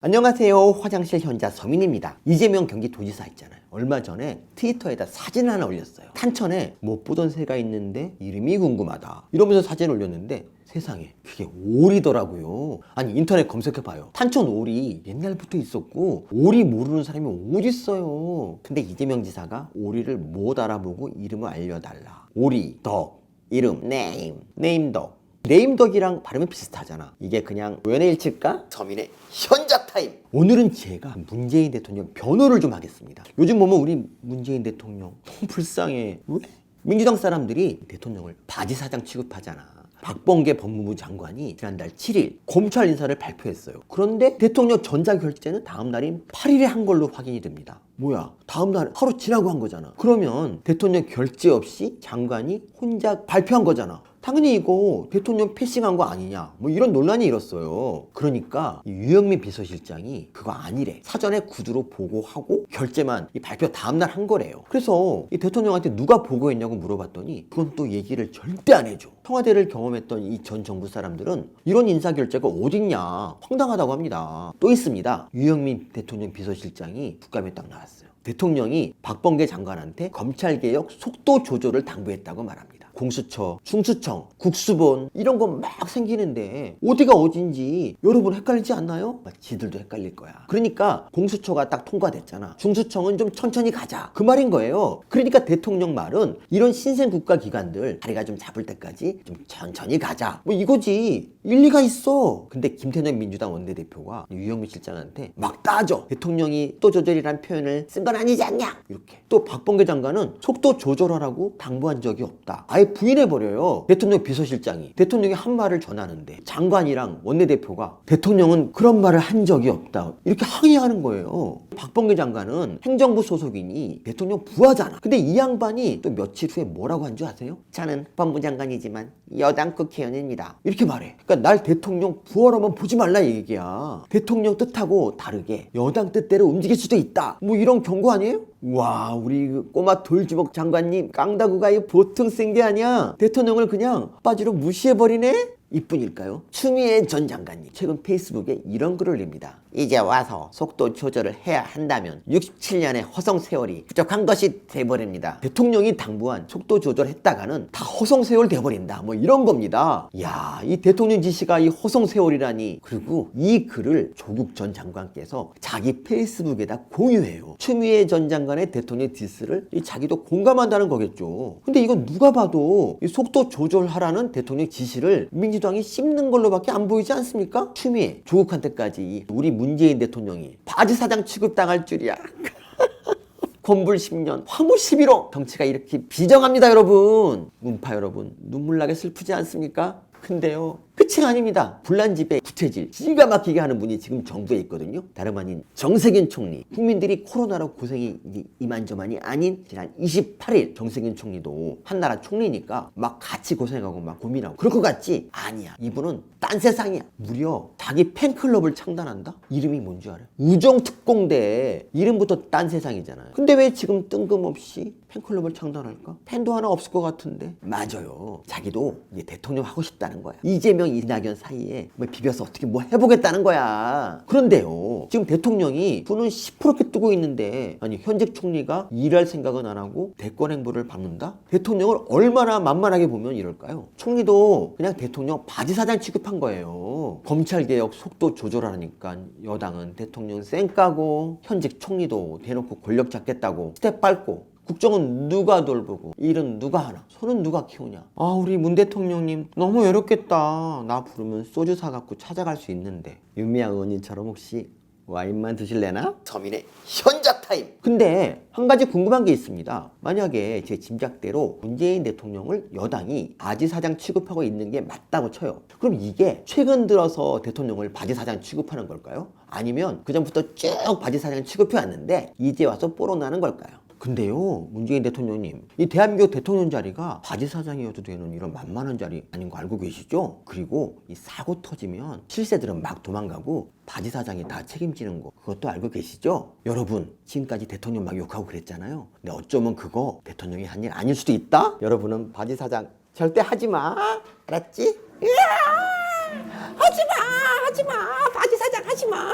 안녕하세요. 화장실 현자 서민입니다. 이재명 경기도지사 있잖아요. 얼마 전에 트위터에다 사진 하나 올렸어요. 탄천에 못 보던 새가 있는데 이름이 궁금하다 이러면서 사진 올렸는데 세상에 그게 오리더라고요. 아니 인터넷 검색해봐요. 탄천 오리 옛날부터 있었고 오리 모르는 사람이 어딨어요. 근데 이재명 지사가 오리를 못 알아보고 이름을 알려달라. 오리, 덕, 이름, 네임덕. 네임덕이랑 발음이 비슷하잖아. 이게 그냥 우연의 일치일까? 서민의 현자 타임. 오늘은 제가 문재인 대통령 변호를 좀 하겠습니다. 요즘 보면 우리 문재인 대통령 너무 불쌍해. 왜? 민주당 사람들이 대통령을 바지사장 취급하잖아. 박범계 법무부 장관이 지난달 7일 검찰 인사를 발표했어요. 그런데 대통령 전자결제는 다음 날인 8일에 한 걸로 확인이 됩니다. 뭐야? 다음 날 하루 지나고 한 거잖아. 그러면 대통령 결제 없이 장관이 혼자 발표한 거잖아. 당연히 이거 대통령 패싱한 거 아니냐 뭐 이런 논란이 일었어요. 그러니까 유영민 비서실장이 그거 아니래. 사전에 구두로 보고하고 결제만 이 발표 다음날 한 거래요. 그래서 이 대통령한테 누가 보고했냐고 물어봤더니 그건 또 얘기를 절대 안 해줘. 청와대를 경험했던 이 전 정부 사람들은 이런 인사결제가 어딨냐 황당하다고 합니다. 또 있습니다. 유영민 대통령 비서실장이 국감에 딱 나왔어요. 대통령이 박범계 장관한테 검찰개혁 속도 조절을 당부했다고 말합니다. 공수처, 중수청, 국수본 이런 거 막 생기는데 어디가 어딘지 여러분 헷갈리지 않나요? 지들도 헷갈릴 거야. 그러니까 공수처가 딱 통과됐잖아. 중수청은 좀 천천히 가자 그 말인 거예요. 그러니까 대통령 말은 이런 신생 국가기관들 자리가 좀 잡을 때까지 좀 천천히 가자 뭐 이거지. 일리가 있어. 근데 김태년 민주당 원내대표가 유영민 실장한테 막 따져. 대통령이 속도 조절이라는 표현을 쓴 건 아니지 않냐 이렇게. 또 박범계 장관은 속도 조절하라고 당부한 적이 없다 아예 부인해버려요. 대통령 비서실장이 대통령이 한 말을 전하는데 장관이랑 원내대표가 대통령은 그런 말을 한 적이 없다 이렇게 항의하는 거예요. 박범계 장관은 행정부 소속이니 대통령 부하잖아. 근데 이 양반이 또 며칠 후에 뭐라고 한 줄 아세요? 저는 법무장관이지만 여당 국회의원입니다 이렇게 말해. 그러니까 날 대통령 부하로만 보지 말라 이 얘기야. 대통령 뜻하고 다르게 여당 뜻대로 움직일 수도 있다 뭐 이런 경고 아니에요? 와, 우리 그 꼬마 돌주먹 장관님 깡다구가 이 보통 센 게 아니야. 대통령을 그냥 빠지로 무시해버리네? 이뿐일까요? 추미애 전 장관님 최근 페이스북에 이런 글을 올립니다. 이제 와서 속도 조절을 해야 한다면 67년의 허송 세월이 부족한 것이 돼버립니다. 대통령이 당부한 속도 조절했다가는 다 허송 세월 돼버린다 뭐 이런 겁니다. 이야, 이 대통령 지시가 이 허송 세월이라니. 그리고 이 글을 조국 전 장관께서 자기 페이스북에다 공유해요. 추미애 전 장관의 대통령 디스를 자기도 공감한다는 거겠죠. 근데 이건 누가 봐도 이 속도 조절하라는 대통령 지시를 민주당이 씹는 걸로밖에 안 보이지 않습니까? 추미애 조국한테까지 우리 문재인 대통령이 바지사장 취급당할 줄이야. 건불 10년, 화무 11호. 정치가 이렇게 비정합니다, 여러분. 문파 여러분, 눈물 나게 슬프지 않습니까? 근데요, 끝이 아닙니다. 불난집에 부채질 기가 막히게 하는 분이 지금 정부에 있거든요. 다름 아닌 정세균 총리. 국민들이 코로나로 고생이 이만저만이 아닌 지난 28일 정세균 총리도 한나라 총리니까 막 같이 고생하고 막 고민하고 그럴 것 같지? 아니야. 이분은 딴 세상이야. 무려 자기 팬클럽을 창단한다? 이름이 뭔지 알아요? 우정특공대. 이름부터 딴 세상이잖아요. 근데 왜 지금 뜬금없이 팬클럽을 창단할까? 팬도 하나 없을 것 같은데. 맞아요. 자기도 이제 대통령 하고 싶다는 거야. 이재명 이낙연 사이에 뭐 비벼서 어떻게 뭐 해보겠다는 거야. 그런데요, 지금 대통령이 돈은 시퍼렇게 뜨고 있는데 아니 현직 총리가 일할 생각은 안 하고 대권 행보를 밟는다? 대통령을 얼마나 만만하게 보면 이럴까요? 총리도 그냥 대통령 바지사장 취급한 거예요. 검찰개혁 속도 조절하니까 여당은 대통령 쌩까고 현직 총리도 대놓고 권력 잡겠다고 스텝 밟고 국정은 누가 돌보고 일은 누가 하나 손은 누가 키우냐. 아, 우리 문 대통령님 너무 외롭겠다. 나 부르면 소주 사갖고 찾아갈 수 있는데. 윤미향 의원님처럼 혹시 와인만 드실래나? 서민의 현자 타임. 근데 한 가지 궁금한 게 있습니다. 만약에 제 짐작대로 문재인 대통령을 여당이 바지사장 취급하고 있는 게 맞다고 쳐요. 그럼 이게 최근 들어서 대통령을 바지사장 취급하는 걸까요? 아니면 그전부터 쭉 바지사장 취급해 왔는데 이제 와서 뽀로나는 걸까요? 근데요, 문재인 대통령님, 이 대한민국 대통령 자리가 바지사장이어도 되는 이런 만만한 자리 아닌 거 알고 계시죠? 그리고 이 사고 터지면 실세들은 막 도망가고 바지사장이 다 책임지는 거 그것도 알고 계시죠? 여러분, 지금까지 대통령 막 욕하고 그랬잖아요. 근데 어쩌면 그거 대통령이 한 일 아닐 수도 있다? 여러분은 바지사장 절대 하지 마. 알았지? 하지 마! 바지사장 하지 마!